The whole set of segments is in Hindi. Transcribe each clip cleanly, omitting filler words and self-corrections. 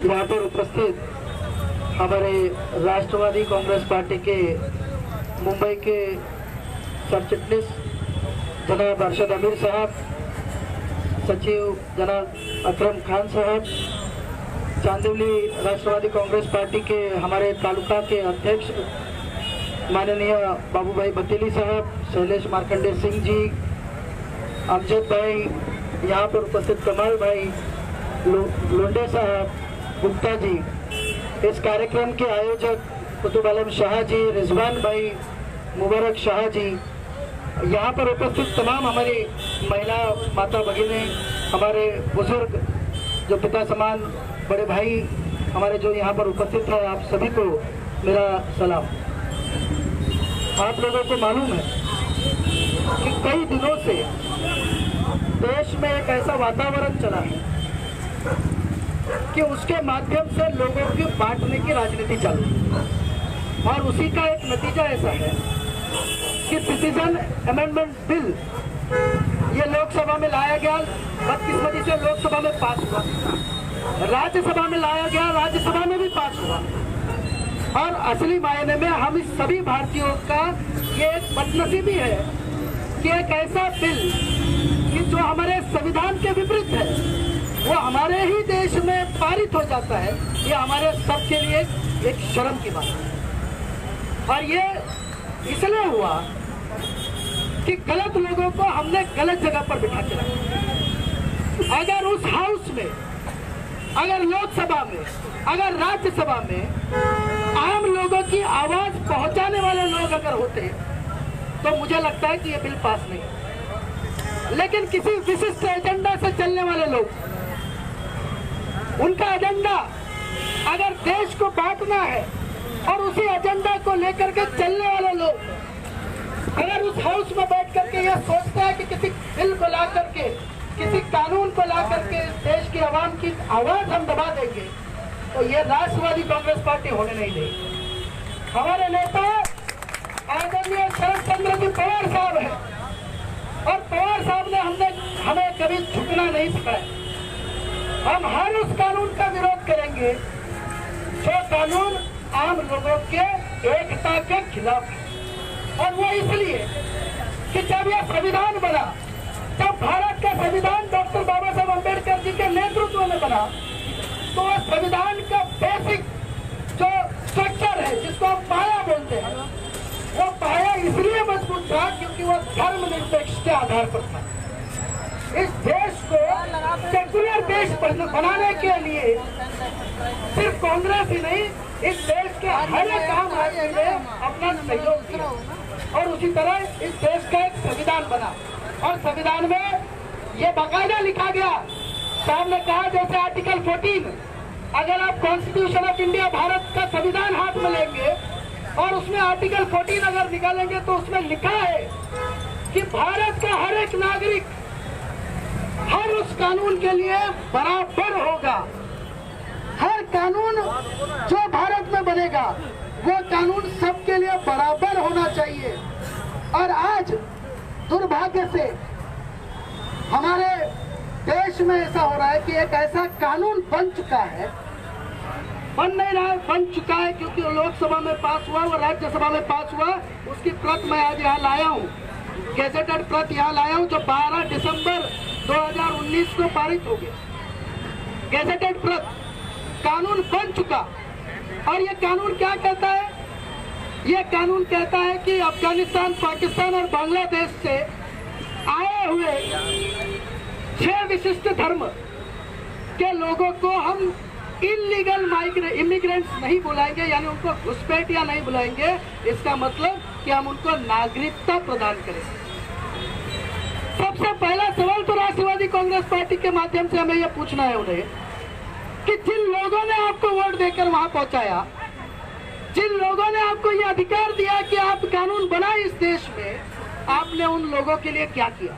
यहाँ पर उपस्थित हमारे राष्ट्रवादी कांग्रेस पार्टी के मुंबई के सब चिटनीस जनाब अरशद अमीर साहब, सचिव जनाब अकरम खान साहब, चांदिवली राष्ट्रवादी कांग्रेस पार्टी के हमारे तालुका के अध्यक्ष माननीय बाबू भाई बतीली साहब, शैलेश मार्कंडे सिंह जी, अमजद भाई, यहाँ पर उपस्थित कमाल भाई, लोंडे साहब, गुप्ता जी, इस कार्यक्रम के आयोजक कुतुब आलम शाह जी, रिजवान भाई, मुबारक शाह जी, यहाँ पर उपस्थित तमाम हमारी महिला माता भगिनी, हमारे बुजुर्ग जो पिता समान बड़े भाई हमारे जो यहाँ पर उपस्थित है, आप सभी को मेरा सलाम। आप लोगों को मालूम है कि कई दिनों से देश में एक ऐसा वातावरण चला है कि उसके माध्यम से लोगों की बांटने की राजनीति चालू है, और उसी का एक नतीजा ऐसा है कि सिटीजन अमेंडमेंट बिल ये लोकसभा में लाया गया, बदकिस्मती से लोकसभा में पास हुआ, राज्यसभा में लाया गया, राज्यसभा में भी पास हुआ, और असली मायने में हम इस सभी भारतीयों का ये एक बदनसीबी है कि एक ऐसा बिल कि जो हमारे संविधान के विपरीत है वो हमारे ही देश में पारित हो जाता है। ये हमारे सबके लिए एक शर्म की बात है, और ये इसलिए हुआ कि गलत लोगों को हमने गलत जगह पर बिठा के रखा। अगर उस हाउस में, अगर लोकसभा में, अगर राज्यसभा में आम लोगों की आवाज पहुंचाने वाले लोग अगर होते तो मुझे लगता है कि ये बिल पास नहीं। लेकिन किसी विशिष्ट एजेंडा से चलने वाले लोग, उनका एजेंडा अगर देश को बांटना है और उसी एजेंडा को लेकर के चलने वाले लोग अगर उस हाउस में बैठ करके यह सोचते हैं कि किसी बिल को ला करके, किसी कानून को ला करके देश की आवाम की आवाज हम दबा देंगे, तो ये राष्ट्रवादी कांग्रेस पार्टी होने नहीं देगी। हमारे नेता आदरणीय शरद चंद्र जी पवार साहब है, और पवार साहब ने हमें कभी झुकना नहीं सिखाया। हम हर उस कानून का विरोध करेंगे जो कानून आम लोगों के एकता के खिलाफ है, और वो इसलिए कि जब यह संविधान बना, जब भारत का संविधान डॉक्टर बाबा साहब अम्बेडकर जी के नेतृत्व में बना, तो वह संविधान का बेसिक जो स्ट्रक्चर है, जिसको हम पाया बोलते हैं, वो पाया इसलिए मजबूत था क्योंकि वो धर्मनिरपेक्ष के आधार पर था। इस देश को सेकुलर देश बनाने के लिए सिर्फ कांग्रेस ही नहीं, इस देश के हर एक आम आदमी ने अपना सहयोग दिया, और उसी तरह इस देश का एक संविधान बना, और संविधान में ये बाकायदा लिखा गया, साहब ने कहा जैसे आर्टिकल 14, अगर आप कॉन्स्टिट्यूशन ऑफ इंडिया भारत का संविधान हाथ में लेंगे और उसमें आर्टिकल 14 अगर निकालेंगे तो उसमें लिखा है कि भारत का हर एक नागरिक हर उस कानून के लिए बराबर होगा। हर कानून जो भारत में बनेगा वो कानून सबके लिए बराबर होना चाहिए। और आज दुर्भाग्य से हमारे देश में ऐसा हो रहा है कि एक ऐसा कानून बन चुका है, बन नहीं रहा है, बन चुका है, क्योंकि लोकसभा में पास हुआ, वो राज्यसभा में पास हुआ, उसकी प्रत मैं आज यहाँ लाया हूँ, गैजेटेड प्रत यहाँ लाया हूँ, जो 12 दिसंबर 2019 को पारित हो गया। गैजेटेड प्रत कानून बन चुका, और ये कानून क्या कहता है? ये कानून कहता है कि अफगानिस्तान, पाकिस्तान और बांग्लादेश से आए हुए 6 विशिष्ट धर्म के लोगों को हम इलीगल इमिग्रेंट्स नहीं बुलाएंगे, यानी उनको घुसपैठिया नहीं बुलाएंगे। इसका मतलब कि हम उनको नागरिकता प्रदान करेंगे। सबसे पहला सवाल तो राष्ट्रवादी कांग्रेस पार्टी के माध्यम से हमें यह पूछना है उन्हें कि जिन लोगों ने आपको वोट देकर वहां पहुंचाया, जिन लोगों ने आपको यह अधिकार दिया कि आप कानून बनाए इस देश में, आपने उन लोगों के लिए क्या किया?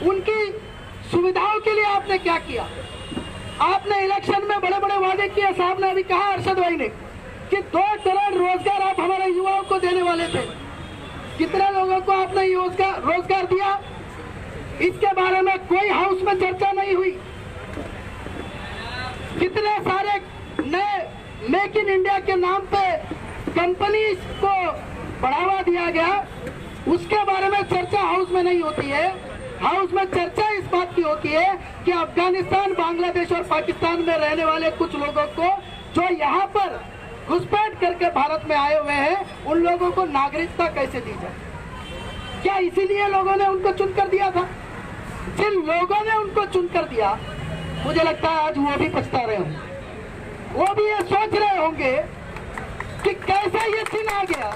उनकी सुविधाओं के लिए आपने क्या किया? आपने इलेक्शन में बड़े बड़े वादे किए, साहब ने अभी कहा अरशद भाई ने कि 2 करोड़ रोजगार आप हमारे युवाओं को देने वाले थे। कितने लोगों को आपने रोजगार दिया? इसके बारे में कोई हाउस में चर्चा नहीं हुई। कितने सारे नए मेक इन इंडिया के नाम पे कंपनीज को बढ़ावा दिया गया, उसके बारे में चर्चा हाउस में नहीं होती है। हाउस में चर्चा इस बात की होती है कि अफगानिस्तान, बांग्लादेश और पाकिस्तान में रहने वाले कुछ लोगों को जो यहाँ पर घुसपैठ करके भारत में आए हुए हैं, उन लोगों को नागरिकता कैसे दी जाए। क्या इसीलिए लोगों ने उनको चुनकर दिया था? जिन लोगों ने उनको चुनकर दिया, मुझे लगता है आज वो भी पछता रहे होंगे, वो भी ये सोच रहे होंगे कि कैसा ये दिन आ गया,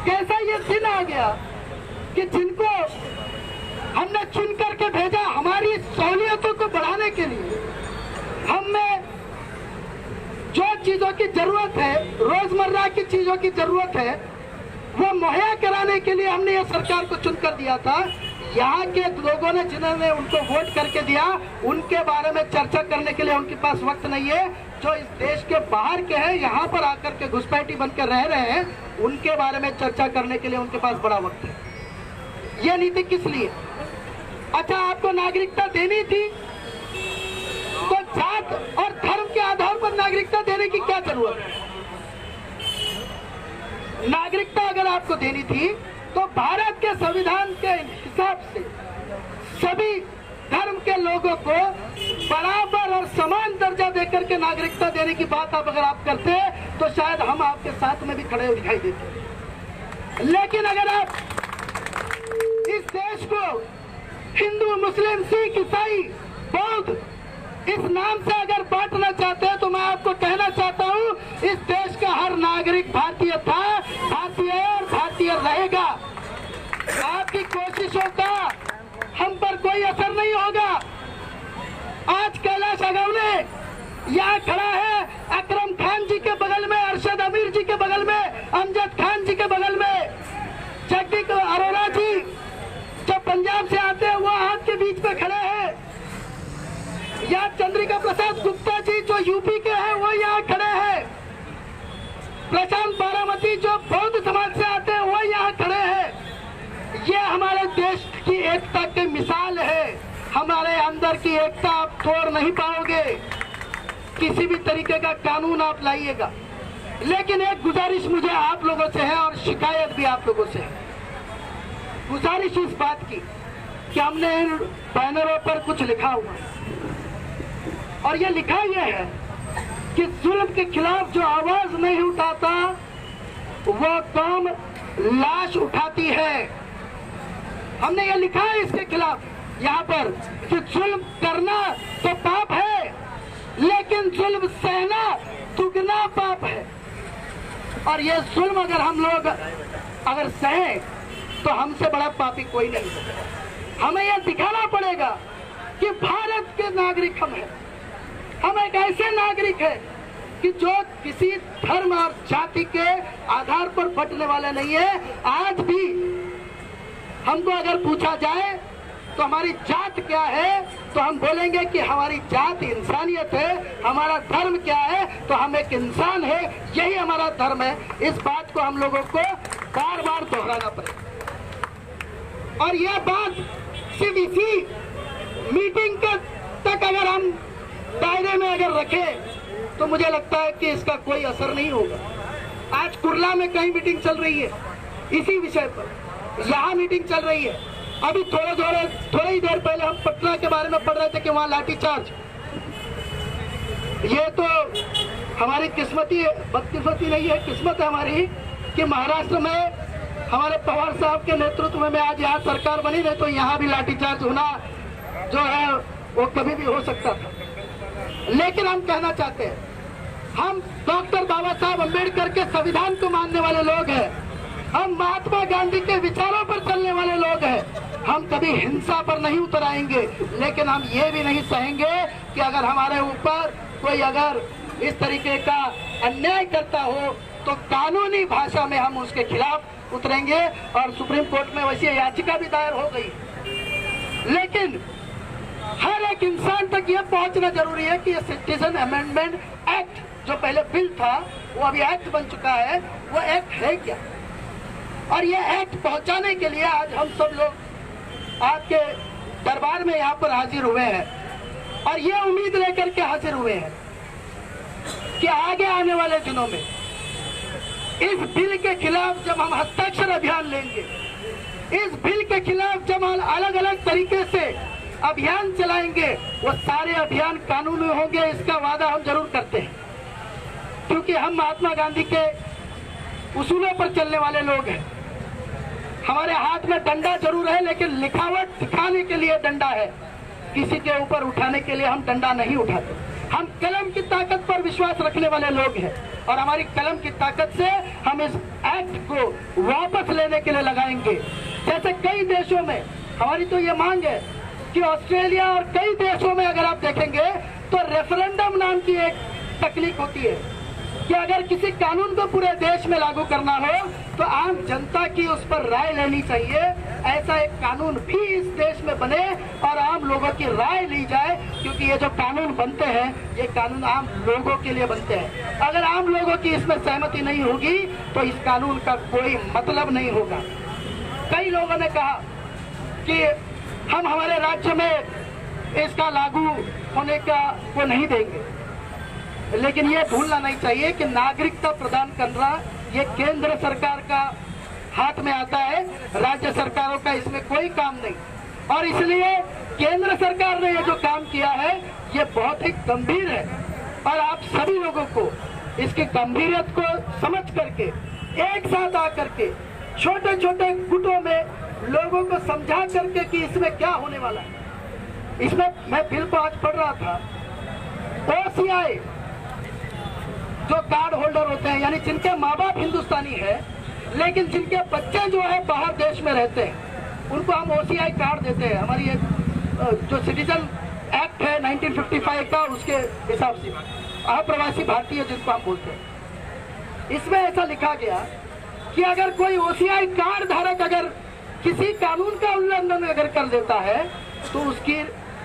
कैसा ये दिन आ गया कि जिनको हमने चुन करके भेजा हमारी सहूलियतों को बढ़ाने के लिए, हमें जो चीजों की जरूरत है, रोजमर्रा की चीजों की जरूरत है, वो मुहैया कराने के लिए हमने ये सरकार को चुनकर दिया था। यहाँ के लोगों ने जिन्होंने उनको वोट करके दिया, उनके बारे में चर्चा करने के लिए उनके पास वक्त नहीं है। जो इस देश के बाहर के हैं, यहाँ पर आकर के घुसपैठी बनकर रह रहे हैं, उनके बारे में चर्चा करने के लिए उनके पास बड़ा वक्त है। ये नीति किस लिए? अच्छा, आपको नागरिकता देनी थी तो जात और धर्म के आधार पर नागरिकता देने की क्या जरूरत है? नागरिकता अगर आपको देनी थी तो भारत के संविधान के हिसाब से सभी धर्म के लोगों को बराबर और समान दर्जा देकर के नागरिकता देने की बात अगर आप करते तो शायद हम आपके साथ में भी खड़े हुए दिखाई देते। लेकिन अगर आप इस देश को हिंदू, मुस्लिम, सिख, ईसाई, बौद्ध इस नाम से अगर बांटना चाहते हैं तो मैं आपको कहना चाहता हूं, इस देश का हर नागरिक भारतीय था, भारतीय और भारतीय रहेगा। आपकी कोशिशों का हम पर कोई असर नहीं होगा। आज कैलाश अगवले यहाँ खड़ा है, अकरम खान जी के बगल में, अरशद अमीर जी के बगल में, अमजद खान जी के बगल में, जगदीप अरोड़ा जी जो पंजाब से आते हैं वो आपके बीच में खड़े हैं। या चंद्रिका प्रसाद गुप्ता जी जो यूपी के हैं वो यहाँ खड़े हैं। प्रशांत बारामती जो बौद्ध समाज से आते हैं वो यहाँ खड़े हैं। ये हमारे देश की एकता की मिसाल है। हमारे अंदर की एकता आप तोड़ नहीं पाओगे, किसी भी तरीके का कानून आप लाइएगा। लेकिन एक गुजारिश मुझे आप लोगों से है और शिकायत भी आप लोगों से है। गुजारिश इस बात की कि हमने इन बैनरों पर कुछ लिखा हुआ है और ये लिखा यह है कि जुल्म के खिलाफ जो आवाज नहीं उठाता वो कौम लाश उठाती है। हमने ये लिखा है इसके खिलाफ यहाँ पर कि जुल्म करना तो पाप है, लेकिन जुल्म सहना दुगना पाप है। और ये जुल्म अगर हम लोग अगर सहे तो हमसे बड़ा पापी कोई नहीं है। हमें यह दिखाना पड़ेगा कि भारत के नागरिक हम हैं। हम एक ऐसे नागरिक हैं कि जो किसी धर्म और जाति के आधार पर बंटने वाले नहीं है। आज भी हमको अगर पूछा जाए तो हमारी जात क्या है, तो हम बोलेंगे कि हमारी जात इंसानियत है। हमारा धर्म क्या है, तो हम एक इंसान है, यही हमारा धर्म है। इस बात को हम लोगों को बार बार दोहराना पड़ेगा। और यह बात सिर्फ इसी मीटिंग के तक अगर हम दायरे में अगर रखें तो मुझे लगता है कि इसका कोई असर नहीं होगा। आज कुर्ला में कहीं मीटिंग चल रही है इसी विषय पर, यहाँ मीटिंग चल रही है। अभी थोड़ी ही देर पहले हम पटना के बारे में पढ़ रहे थे कि वहाँ लाठीचार्ज। ये तो हमारी किस्मती बदकिस्मती नहीं है, किस्मत है हमारी कि महाराष्ट्र में हमारे पवार साहब के नेतृत्व में आज यहाँ सरकार बनी, नहीं तो यहाँ भी लाठीचार्ज होना जो है वो कभी भी हो सकता था। लेकिन हम कहना चाहते हैं, हम डॉक्टर बाबा साहब अम्बेडकर के संविधान को मानने वाले लोग हैं। हम महात्मा गांधी के विचारों पर चलने वाले लोग हैं। हम कभी हिंसा पर नहीं उतर आएंगे, लेकिन हम ये भी नहीं सहेंगे कि अगर हमारे ऊपर कोई अगर इस तरीके का अन्याय करता हो तो कानूनी भाषा में हम उसके खिलाफ उतरेंगे। और सुप्रीम कोर्ट में वैसी याचिका भी दायर हो गई। लेकिन हर एक इंसान तक यह पहुंचना जरूरी है कि ये सिटीजन अमेंडमेंट एक्ट जो पहले बिल था वो अभी एक्ट बन चुका है, वो एक्ट है क्या। और ये एक्ट पहुंचाने के लिए आज हम सब लोग आपके दरबार में यहाँ पर हाजिर हुए हैं। और ये उम्मीद लेकर के हाजिर हुए हैं कि आगे आने वाले दिनों में इस बिल के खिलाफ जब हम हस्ताक्षर अभियान लेंगे, इस बिल के खिलाफ जब हम अलग अलग तरीके से अभियान चलाएंगे, वो सारे अभियान कानूनी होंगे, इसका वादा हम जरूर करते हैं। क्योंकि हम महात्मा गांधी के उसूलों पर चलने वाले लोग हैं। हमारे हाथ में डंडा जरूर है, लेकिन लिखावट दिखाने के लिए डंडा है, किसी के ऊपर उठाने के लिए हम डंडा नहीं उठाते। हम कलम की ताकत पर विश्वास रखने वाले लोग हैं और हमारी कलम की ताकत से हम इस एक्ट को वापस लेने के लिए लगाएंगे। जैसे कई देशों में हमारी तो ये मांग है कि ऑस्ट्रेलिया और कई देशों में अगर आप देखेंगे तो रेफरेंडम नाम की एक तकनीक होती है कि अगर किसी कानून को पूरे देश में लागू करना हो तो आम जनता की उस पर राय लेनी चाहिए। ऐसा एक कानून भी इस देश में बने और आम लोगों की राय ली जाए, क्योंकि ये जो कानून बनते हैं ये कानून आम लोगों के लिए बनते हैं। अगर आम लोगों की इसमें सहमति नहीं होगी तो इस कानून का कोई मतलब नहीं होगा। कई लोगों ने कहा कि हम हमारे राज्य में इसका लागू होने का वो नहीं देंगे, लेकिन ये भूलना नहीं चाहिए कि नागरिकता प्रदान करना ये केंद्र सरकार का हाथ में आता है, राज्य सरकारों का इसमें कोई काम नहीं। और इसलिए केंद्र सरकार ने ये जो काम किया है ये बहुत ही गंभीर है और आप सभी लोगों को इसकी गंभीरत को समझ करके एक साथ आकर के छोटे छोटे गुटों में लोगों को समझा करके कि इसमें क्या होने वाला है। इसमें मैं बिल को आज पढ़ रहा था, OCI जो कार्ड होल्डर होते हैं, यानी जिनके माँ बाप हिंदुस्तानी है लेकिन जिनके बच्चे जो है बाहर देश में रहते हैं, उनको हम OCI कार्ड देते हैं। हमारी ये जो सिटीजन एक्ट है 1955 का, उसके हिसाब से अप्रवासी भारतीय जिनको हम बोलते हैं, इसमें ऐसा लिखा गया कि अगर कोई OCI कार्ड धारक अगर किसी कानून का उल्लंघन अगर कर देता है तो उसकी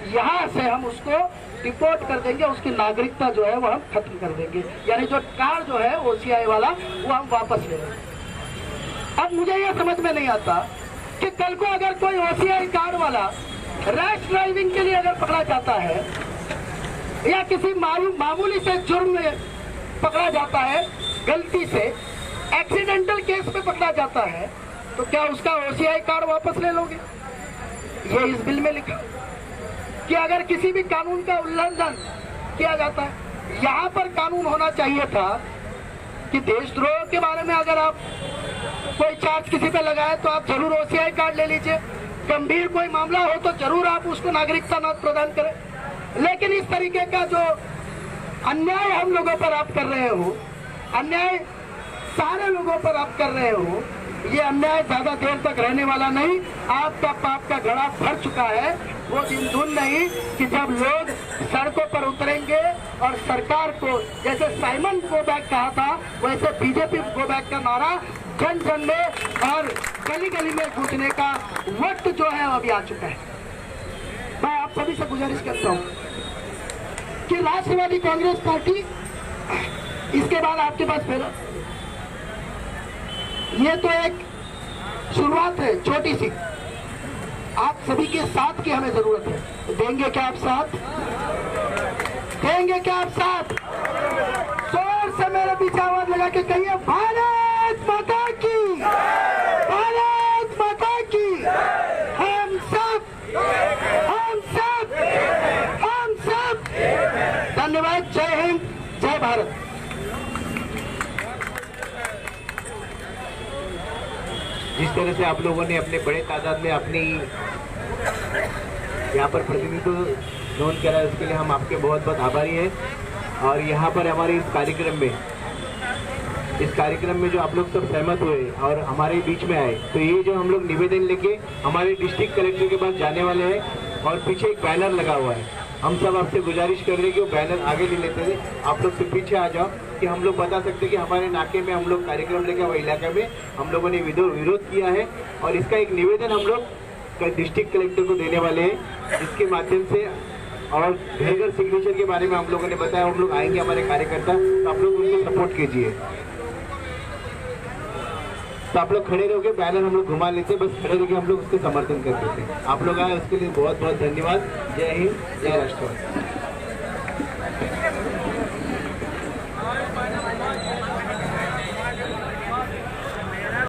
यहाँ से हम उसको रिपोर्ट कर देंगे, उसकी नागरिकता जो है वो हम खत्म कर देंगे, यानी जो कार्ड जो है OCI वाला वो हम वापस ले लेंगे। अब मुझे ये समझ में नहीं आता कि कल को अगर कोई OCI कार्ड वाला रैश ड्राइविंग के लिए अगर पकड़ा जाता है या किसी मामूली से जुर्म में पकड़ा जाता है, गलती से एक्सीडेंटल केस में पकड़ा जाता है, तो क्या उसका OCI कार्ड वापस ले लोगे? ये इस बिल में लिखा कि अगर किसी भी कानून का उल्लंघन किया जाता है, यहाँ पर कानून होना चाहिए था कि देशद्रोह के बारे में अगर आप कोई चार्ज किसी पे लगाए तो आप जरूर OCI कार्ड ले लीजिए, गंभीर कोई मामला हो तो जरूर आप उसको नागरिकता न प्रदान करें। लेकिन इस तरीके का जो अन्याय हम लोगों पर आप कर रहे हो, अन्याय सारे लोगों पर आप कर रहे हो, ये अन्याय ज्यादा देर तक रहने वाला नहीं। आपका पाप का घड़ा भर चुका है। वो दिन दूर नहीं कि जब लोग सड़कों पर उतरेंगे और सरकार को, जैसे साइमन गो बैक कहा था, वैसे बीजेपी गो बैक का नारा जन जन में और गली गली में गूंजने का वक्त जो है अभी आ चुका है। मैं आप सभी से गुजारिश करता हूँ कि राष्ट्रवादी कांग्रेस पार्टी, इसके बाद आपके पास फिर ये तो एक शुरुआत है छोटी सी, आप सभी के साथ की हमें जरूरत है। देंगे क्या आप साथ? देंगे क्या आप साथ? जोर से मेरे पीछे आवाज लगा के कहिए, भारत माता की, भारत माता की। हम सब, हम सब, हम सब। धन्यवाद। जय हिंद, जय भारत। जिस तरह से आप लोगों ने अपने बड़े तादाद में अपनी यहाँ पर प्रतिनिधित्व नोंद करा, उसके लिए हम आपके बहुत बहुत आभारी हैं। और यहाँ पर हमारे इस कार्यक्रम में जो आप लोग सब सहमत हुए और हमारे बीच में आए, तो ये जो हम लोग निवेदन लेके हमारे डिस्ट्रिक्ट कलेक्टर के पास जाने वाले हैं और पीछे एक बैनर लगा हुआ है। हम सब आपसे गुजारिश कर रहे हैं कि वो बैनर आगे ले लेते थे, आप लोग से पीछे आ जाओ कि हम लोग बता सकते हैं कि हमारे नाके में हम लोग कार्यक्रम लेके वो इलाके में हम लोगों ने विरोध किया है और इसका एक निवेदन हम लोग डिस्ट्रिक्ट कलेक्टर को देने वाले हैं, जिसके माध्यम से और घर सिग्नेचर के बारे में हम लोगों ने बताया, हम लोग आएंगे हमारे कार्यकर्ता, तो आप लोग उनको सपोर्ट कीजिए। तो आप लोग खड़े रहोगे, बैनर हम लोग घुमा लेते, बस खड़े रहोगे, हम लोग उसको समर्थन कर देते। आप लोग आए उसके लिए बहुत बहुत धन्यवाद। जय हिंद, जय राष्ट्रवाद।